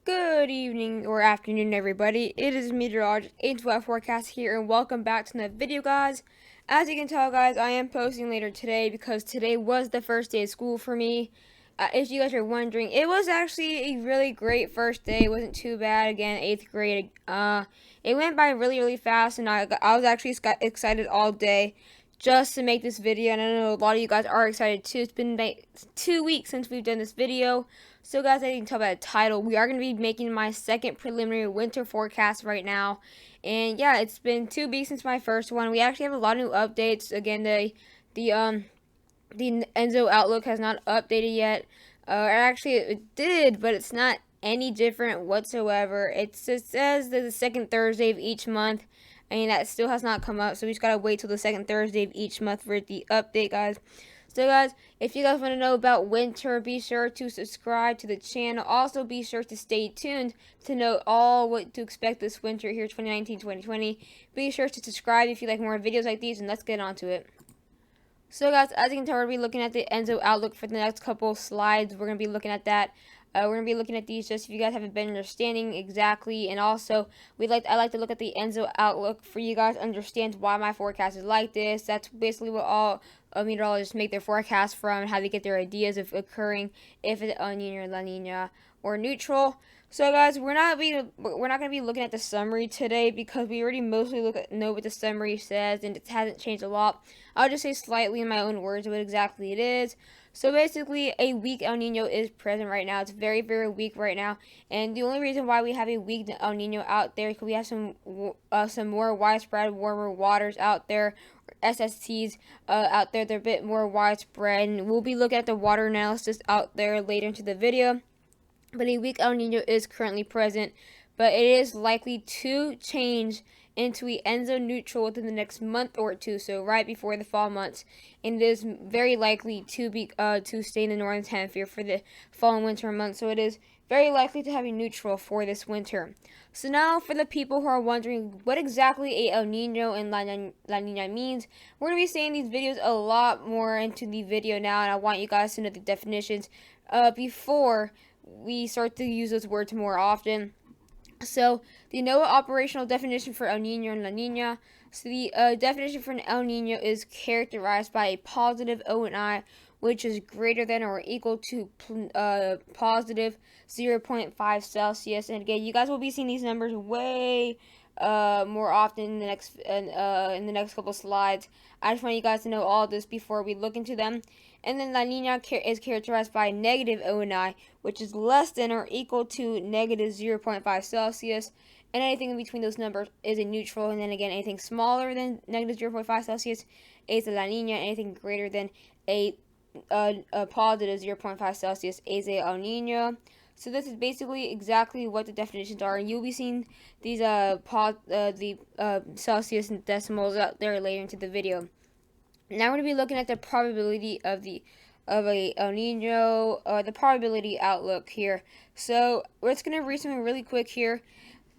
Good evening or afternoon, everybody. It is meteorologist 812 forecast here, and welcome back to another video, guys. As you can tell, guys, I am posting later today because today was the first day of school for me. If you guys are wondering, it was actually a really great first day. It wasn't too bad. Again, 8th grade. It went by really fast, and I was actually excited all day just to make this video, and I know a lot of you guys are excited too. It's been like 2 weeks since we've done this video. So guys, I didn't tell by the title, we are going to be making my second preliminary winter forecast right now. And yeah, it's been 2 weeks since my first one. We actually have a lot of new updates. Again, the ENSO outlook has not updated yet. Actually, it did, but it's not any different whatsoever. It says that the second Thursday of each month. I mean, that still has not come up, so we just gotta wait till the second Thursday of each month for the update, guys. So guys, if you guys want to know about winter, be sure to subscribe to the channel. Also, be sure to stay tuned to know all what to expect this winter here, 2019-2020. Be sure to subscribe if you like more videos like these, and let's get on to it. So guys, as you can tell, we're going to be looking at the ENSO outlook for the next couple slides. We're going to be looking at that. We're going to be looking at these just if you guys haven't been understanding exactly. And also, I like to look at the ENSO outlook for you guys to understand why my forecast is like this. That's basically what all meteorologists make their forecast from and how they get their ideas of occurring if it's El Niño or La Niña or neutral. So guys, we're not going to be looking at the summary today because we already mostly know what the summary says, and it hasn't changed a lot. I'll just say slightly in my own words what exactly it is. So basically, a weak El Niño is present right now. It's very weak right now, and the only reason why we have a weak El Niño out there is because we have some more widespread warmer waters out there. SSTs out there, they're a bit more widespread, and we'll be looking at the water analysis out there later into the video. But a weak El Niño is currently present, but it is likely to change into a ENSO neutral within the next month or two, so right before the fall months, and it is very likely to stay in the northern hemisphere for the fall and winter months. So it is very likely to have a neutral for this winter. So now, for the people who are wondering what exactly a El Niño and La Niña means, we're going to be saying these videos a lot more into the video now, and I want you guys to know the definitions before we start to use those words more often. So the NOAA operational definition for El Niño and La Niña. So the definition for an El Niño is characterized by a positive ONI, which is greater than or equal to positive 0.5 Celsius. And again, you guys will be seeing these numbers way more often in the next couple slides. I just want you guys to know all this before we look into them. And then La Niña is characterized by negative ONI, which is less than or equal to negative 0.5 Celsius. And anything in between those numbers is a neutral. And then again, anything smaller than negative 0.5 Celsius is a La Niña. Anything greater than a positive 0.5 Celsius is a El Niño. So this is basically exactly what the definitions are, and you'll be seeing these Celsius and decimals out there later into the video. Now we're going to be looking at the probability of a El Niño, or the probability outlook here. So we're just going to read something really quick here.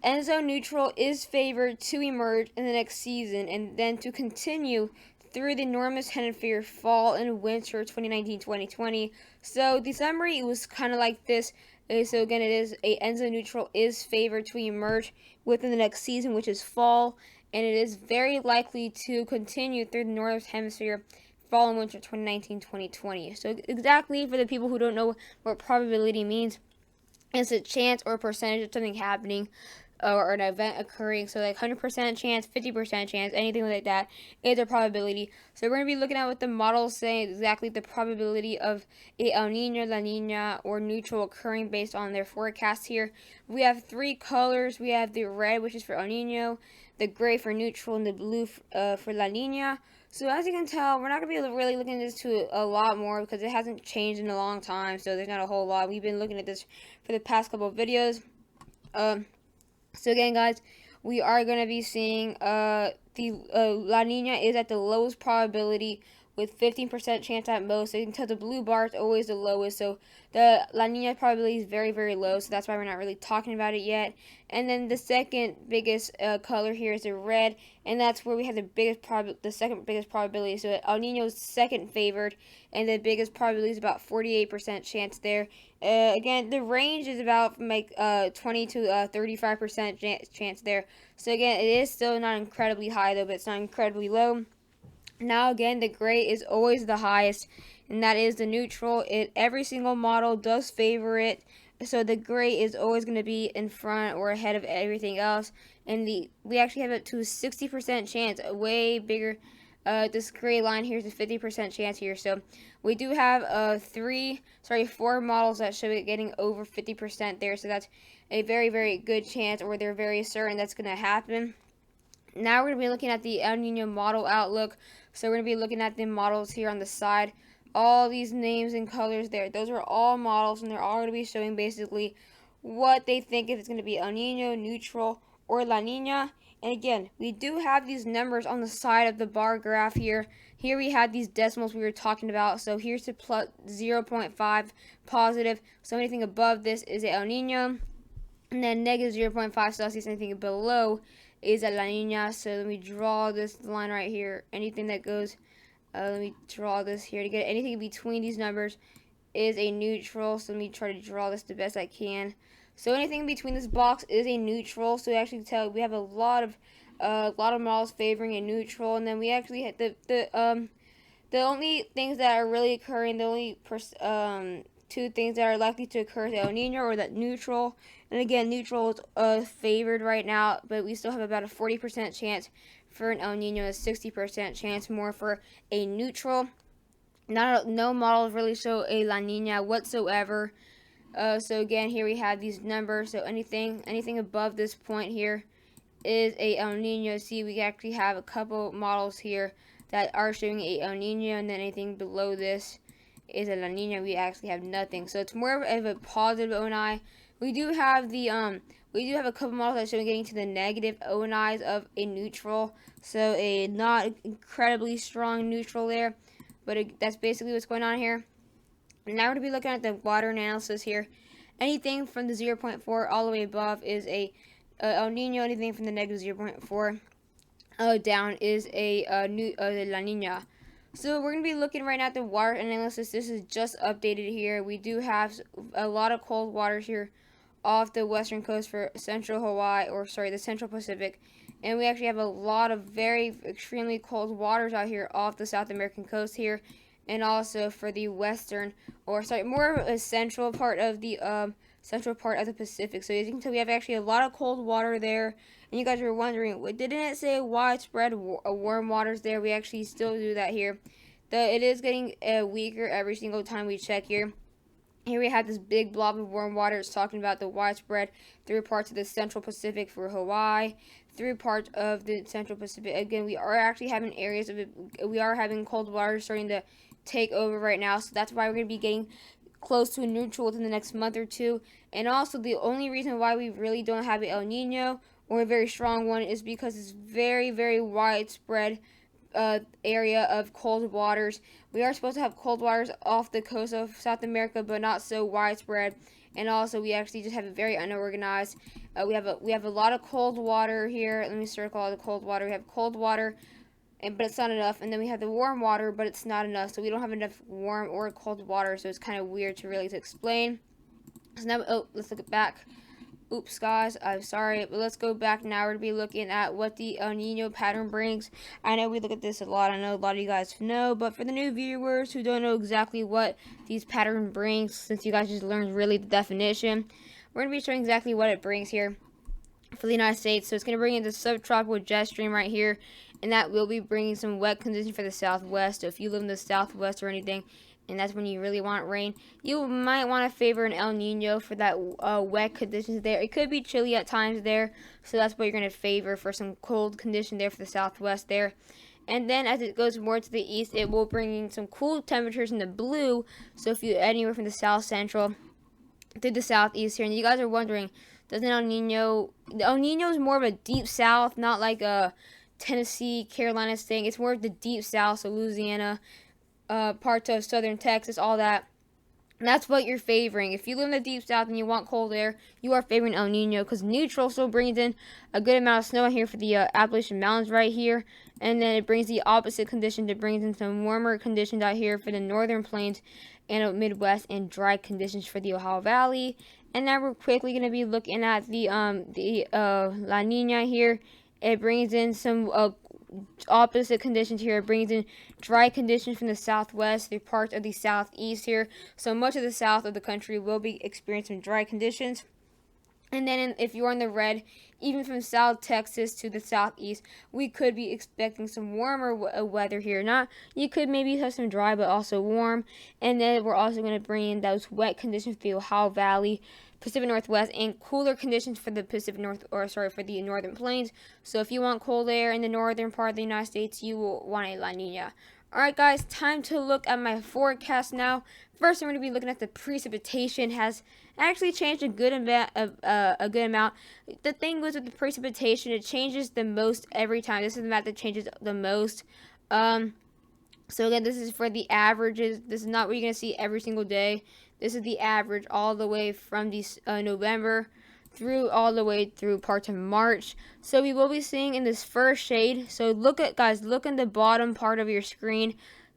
ENSO neutral is favored to emerge in the next season and then to continue through the northern hemisphere fall and winter 2019-2020. So the summary was kind of like this. So again, it is a ENSO neutral is favored to emerge within the next season, which is fall, and it is very likely to continue through the northern hemisphere fall and winter 2019-2020. So exactly, for the people who don't know what probability means, it's a chance or a percentage of something happening or an event occurring. So like 100% chance, 50% chance, anything like that is a probability. So we're going to be looking at what the models say exactly the probability of a El Niño, La Niña, or neutral occurring based on their forecast here. We have 3 colors. We have the red, which is for El Niño, the gray for neutral, and the blue for La Niña. So as you can tell, we're not going to be really looking at this to a lot more because it hasn't changed in a long time, so there's not a whole lot. We've been looking at this for the past couple of videos. So again, guys, we are going to be seeing the La Niña is at the lowest probability with 15% chance at most. So you can tell the blue bar is always the lowest. So the La Niña probability is very low. So that's why we're not really talking about it yet. And then the second biggest color here is the red, and that's where we have the second biggest probability. So El Niño is second favored, and the biggest probability is about 48% chance there. Again, the range is about from like 20 to 35% chance there. So again, it is still not incredibly high though, but it's not incredibly low. Now again, the gray is always the highest, and that is the neutral. Every single model does favor it, so the gray is always going to be in front or ahead of everything else. And we actually have it to a 60% chance, a way bigger. This gray line here is a 50% chance here. So we do have 4 models that show it getting over 50% there. So that's a very, very good chance, or they're very certain that's going to happen. Now we're going to be looking at the El Nino model outlook. So we're going to be looking at the models here on the side. All these names and colors there, those are all models, and they're all going to be showing basically what they think if it's going to be El Nino, neutral, or La Nina. And again, we do have these numbers on the side of the bar graph here. Here we had these decimals we were talking about. So here's the plus 0.5 positive. So anything above this is a El Nino. And then negative 0.5 Celsius, anything below is a La Nina. So let me draw this line right here. Anything that goes, let me draw this here to get anything between these numbers is a neutral. So let me try to draw this the best I can. So anything between this box is a neutral. So we actually tell we have a lot of models favoring a neutral, and then we actually hit the only things that are really occurring, the only two things that are likely to occur is El Nino or that neutral. And again, neutral is favored right now, but we still have about a 40% chance for an El Nino, a 60% chance more for a neutral. No models really show a La Nina whatsoever. So again, here we have these numbers. So anything above this point here is a El Nino. See, we actually have a couple models here that are showing a El Nino, and then anything below this is a La Nina. We actually have nothing. So it's more of a positive ONI. We do have a couple models that show getting to the negative ONIs of a neutral. So a not incredibly strong neutral there, but that's basically what's going on here. And now we're going to be looking at the water analysis here. Anything from the 0.4 all the way above is a El Nino. Anything from the negative 0.4 down is a La Nina. So we're going to be looking right now at the water analysis. This is just updated here. We do have a lot of cold waters here off the western coast for central Hawaii, the central Pacific. And we actually have a lot of very extremely cold waters out here off the South American coast here. And also for the western, more of a central part of the Pacific. So as you can tell, we have actually a lot of cold water there. And you guys were wondering, didn't it say widespread warm waters there? We actually still do that here. It is getting weaker every single time we check here. Here we have this big blob of warm water. It's talking about the widespread through parts of the Central Pacific for Hawaii, through parts of the Central Pacific. Again, we are actually having areas of it. We are having cold water starting to take over right now. So that's why we're going to be getting close to a neutral within the next month or two. And also, the only reason why we really don't have an El Nino or a very strong one is because it's very, very widespread area of cold waters. We are supposed to have cold waters off the coast of South America, but not so widespread. And also, we actually just have it very unorganized. We have a lot of cold water here. Let me circle all the cold water. We have cold water, but it's not enough. And then we have the warm water, but it's not enough. So we don't have enough warm or cold water. So it's kind of weird to really explain. So now, let's look back. Oops, guys, I'm sorry, but let's go back now. We're going to be looking at what the El Nino pattern brings. I know we look at this a lot. I know a lot of you guys know, but for the new viewers who don't know exactly what these pattern brings, since you guys just learned really the definition, we're going to be showing exactly what it brings here for the United States. So it's going to bring in the subtropical jet stream right here, and that will be bringing some wet conditions for the Southwest. So if you live in the Southwest or anything, and that's when you really want rain, you might want to favor an El Nino for that wet conditions there. It could be chilly at times there, so that's what you're going to favor for some cold condition there for the Southwest there. And then as it goes more to the east, it will bring in some cool temperatures in the blue. So if you anywhere from the South Central to the Southeast here, and you guys are wondering, doesn't El Nino is more of a deep South, not like a Tennessee, Carolinas thing. It's more of the deep South, so Louisiana, parts of southern Texas, all that. And that's what you're favoring. If you live in the deep South and you want cold air, you are favoring El Nino, because neutral still brings in a good amount of snow here for the Appalachian Mountains right here. And then it brings the opposite condition. It brings in some warmer conditions out here for the northern plains. and Midwest, and dry conditions for the Ohio Valley. And now we're quickly going to be looking at the La Nina here. It brings in some opposite conditions here. It brings in dry conditions from the southwest through parts of the southeast here. So much of the south of the country will be experiencing dry conditions. And then if you're in the red, even from South Texas to the southeast, we could be expecting some warmer weather here. Not, you could maybe have some dry, but also warm. And then we're also going to bring in those wet conditions for the Ohio Valley, Pacific Northwest, and cooler conditions for the for the northern plains. So if you want cold air in the northern part of the United States, you will want a La Nina. Alright guys, time to look at my forecast now. First, I'm going to be looking at the precipitation. Has actually changed a good amount. The thing was with the precipitation, it changes the most every time. This is the amount that changes the most. So again, this is for the averages. This is not what you're going to see every single day. This is the average all the way from November through all the way through parts of March. So we will be seeing in this first shade. So look in the bottom part of your screen,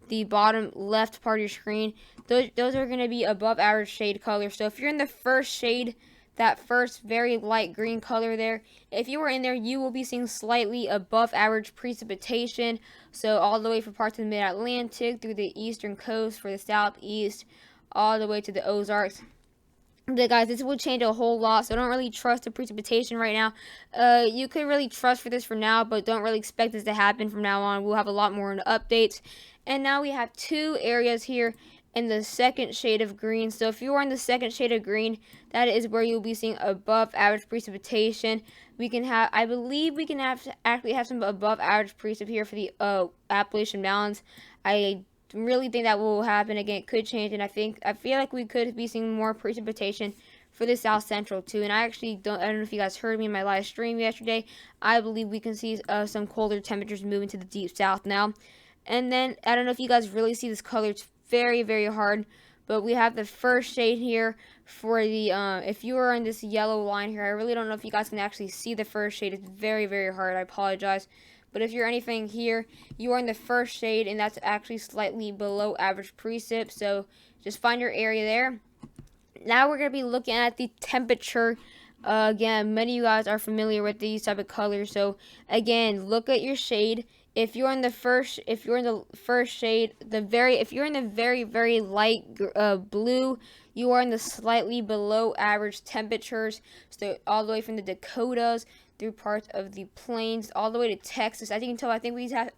the bottom left part of your screen. Those are going to be above average shade color. So if you're in the first shade, that first very light green color there, if you were in there, you will be seeing slightly above average precipitation. So all the way from parts of the mid-Atlantic through the eastern coast for the southeast, all the way to the Ozarks. But guys, this will change a whole lot, so don't really trust the precipitation right now. You could really trust for this for now, but don't really expect this to happen from now on. We'll have a lot more in the updates. And now we have two areas here in the second shade of green. So if you are in the second shade of green, that is where you'll be seeing above average precipitation. We can have, I believe we can actually have some above average precip here for the Appalachian Mountains. I really think that will happen. Again, it could change, and I feel like we could be seeing more precipitation for the South Central too. And I don't know if you guys heard me in my live stream yesterday. I believe we can see some colder temperatures moving to the deep south now. And then I don't know if you guys really see this color. It's very, very hard. But we have the first shade here for the if you are on this yellow line here. I really don't know if you guys can actually see the first shade. It's very, very hard. I apologize. But if you're anything here, you are in the first shade, and that's actually slightly below average precip. So just find your area there. Now we're going to be looking at the temperature. Again, many of you guys are familiar with these type of colors. So again, look at your shade. If you're in the first shade, if you're in the very, very light blue, you are in the slightly below average temperatures. So all the way from the Dakotas through parts of the plains, all the way to Texas. As you can tell, I think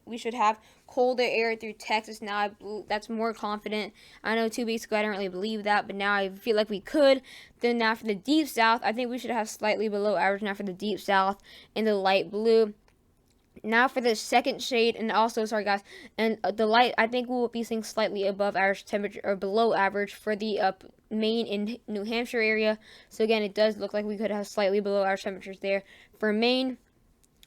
we should have colder air through Texas now. That's more confident. I know 2 weeks ago I didn't really believe that, but now I feel like we could. Then now for the deep south, I think we should have slightly below average now for the deep south in the light blue. Now for the second shade, and also, sorry guys, and the light, I think we'll be seeing slightly above average temperature, or below average for the Maine and New Hampshire area. So again, it does look like we could have slightly below average temperatures there for Maine.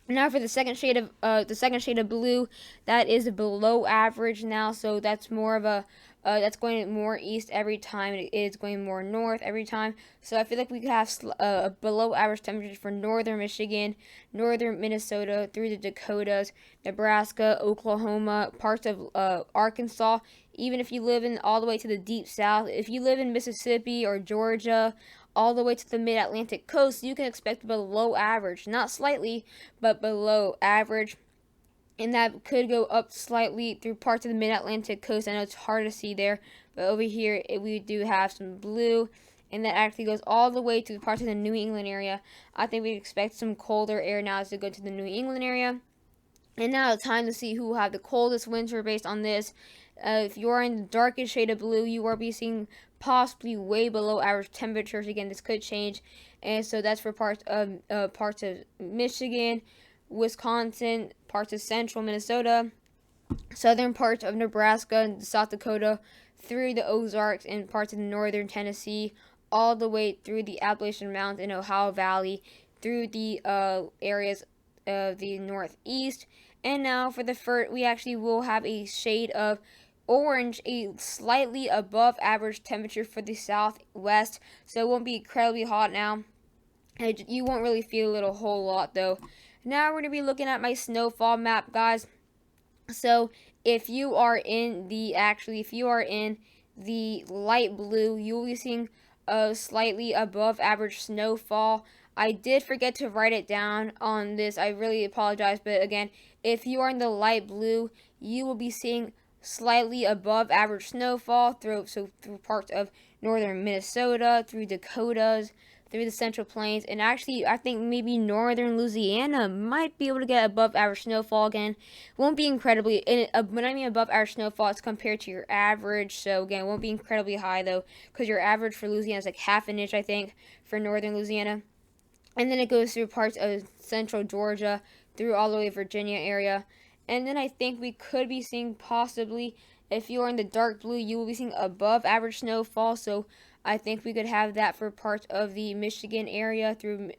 Now for the second shade of blue, that is below average now. So that's more of a that's going more east every time. It is going more north every time. So I feel like we could have below average temperatures for northern Michigan, northern Minnesota, through the Dakotas, Nebraska, Oklahoma, parts of Arkansas. Even if you live in all the way to the deep south, if you live in Mississippi or Georgia, all the way to the mid-Atlantic coast, you can expect below average. Not slightly, but below average. And that could go up slightly through parts of the mid-Atlantic coast. I know it's hard to see there, but over here we do have some blue, and that actually goes all the way to the parts of the New England area. I think we expect some colder air now to go to the New England area. And now it's time to see who will have the coldest winter based on this. If you are in the darkest shade of blue, you will be seeing possibly way below average temperatures. Again, this could change, and so that's for parts of Michigan, Wisconsin, parts of central Minnesota, southern parts of Nebraska and South Dakota, through the Ozarks and parts of northern Tennessee, all the way through the Appalachian Mountains and Ohio Valley, through the areas of the Northeast. And now for the first, we actually will have a shade of orange, a slightly above average temperature for the Southwest, so it won't be incredibly hot now. You won't really feel it a whole lot though. Now we're going to be looking at my snowfall map, guys. So if you are in the light blue, you will be seeing slightly above average snowfall. I did forget to write it down on this. I really apologize, but again, if you are in the light blue, you will be seeing slightly above average snowfall through parts of northern Minnesota, through Dakotas, through the Central Plains, and actually I think maybe northern Louisiana might be able to get above average snowfall again. Won't be incredibly, when I mean above average snowfall, it's compared to your average, so again, won't be incredibly high though, because your average for Louisiana is like half an inch, I think, for northern Louisiana. And then it goes through parts of central Georgia, through all the way Virginia area. And then I think we could be seeing possibly, if you are in the dark blue, you will be seeing above average snowfall. So I think we could have that for parts of the Michigan area, through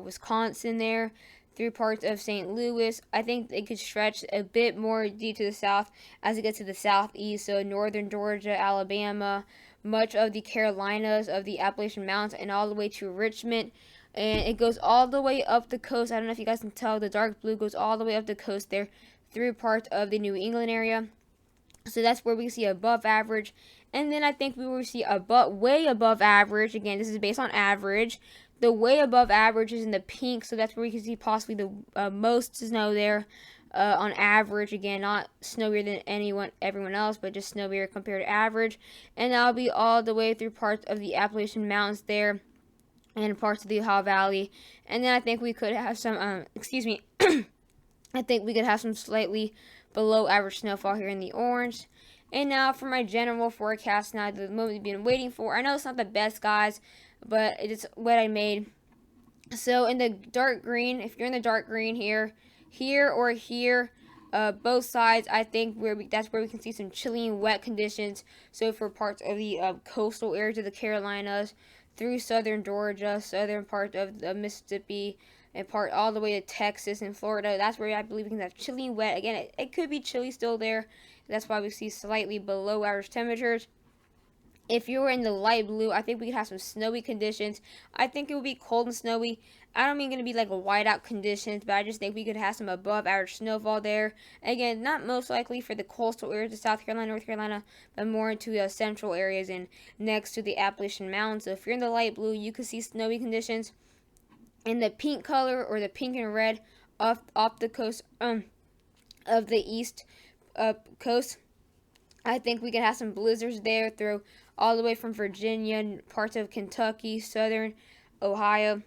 Wisconsin there, through parts of St. Louis. I think it could stretch a bit more deep to the south as it gets to the southeast. So northern Georgia, Alabama, much of the Carolinas, of the Appalachian Mountains, and all the way to Richmond. And it goes all the way up the coast. I don't know if you guys can tell, the dark blue goes all the way up the coast there through parts of the New England area. So that's where we see above average. And then I think we will see way above average. Again, this is based on average. The way above average is in the pink, so that's where we can see possibly the most snow there on average. Again, not snowier than everyone else, but just snowier compared to average. And that'll be all the way through parts of the Appalachian Mountains there, and parts of the Ohio Valley. And then I think we could have some, I think we could have some slightly below average snowfall here in the orange. And now for my general forecast, now the moment you've been waiting for. I know it's not the best, guys, but it's what I made. So in the dark green, if you're in the dark green here or here, both sides, I think that's where we can see some chilly and wet conditions. So for parts of the coastal areas of the Carolinas, through southern Georgia, southern part of the Mississippi, and part all the way to Texas and Florida. That's where I believe we can have chilly and wet. Again, it could be chilly still there. That's why we see slightly below average temperatures. If you were in the light blue, I think we could have some snowy conditions. I think it would be cold and snowy. I don't mean going to be like a whiteout conditions, but I just think we could have some above average snowfall there. Again, not most likely for the coastal areas of South Carolina, North Carolina, but more into the central areas and next to the Appalachian Mountains. So if you're in the light blue, you could see snowy conditions. In the pink color, or the pink and red, off the coast of the east coast, I think we could have some blizzards there through all the way from Virginia, parts of Kentucky, southern Ohio,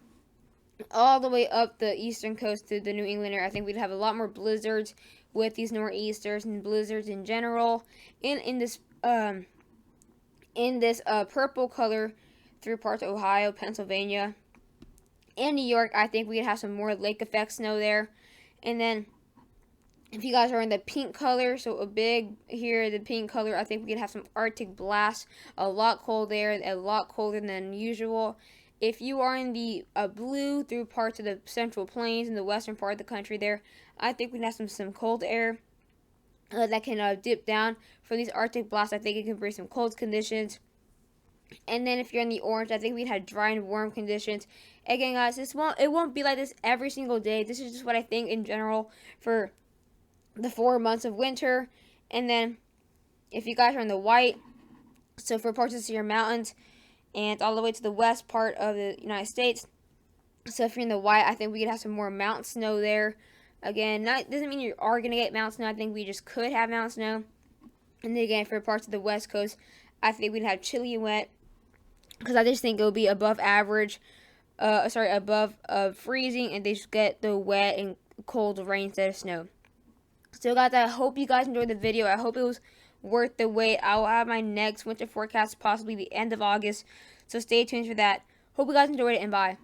all the way up the eastern coast to the New England area. I think we'd have a lot more blizzards with these nor'easters and blizzards in general. In this purple color through parts of Ohio, Pennsylvania, and New York, I think we'd have some more lake effect snow there. And then if you guys are in the pink color, so a big here, the pink color, I think we could have some Arctic blasts, a lot cold there, a lot colder than usual. If you are in the blue through parts of the Central Plains and the western part of the country there, I think we can have some cold air that can dip down for these Arctic blasts. I think it can bring some cold conditions. And then if you're in the orange, I think we'd have dry and warm conditions. Again, guys, it won't be like this every single day. This is just what I think in general for the 4 months of winter. And then if you guys are in the white, so for parts of the Sierra Mountains and all the way to the west part of the United States, so if you're in the white, I think we could have some more mountain snow there. Again, doesn't mean you are going to get mountain snow. I think we just could have mountain snow. And then again, for parts of the west coast, I think we'd have chilly and wet, because I just think it will be above average, above freezing, and they just get the wet and cold rain instead of snow. So guys, I hope you guys enjoyed the video. I hope it was worth the wait. I will have my next winter forecast possibly the end of August, so stay tuned for that. Hope you guys enjoyed it, and bye.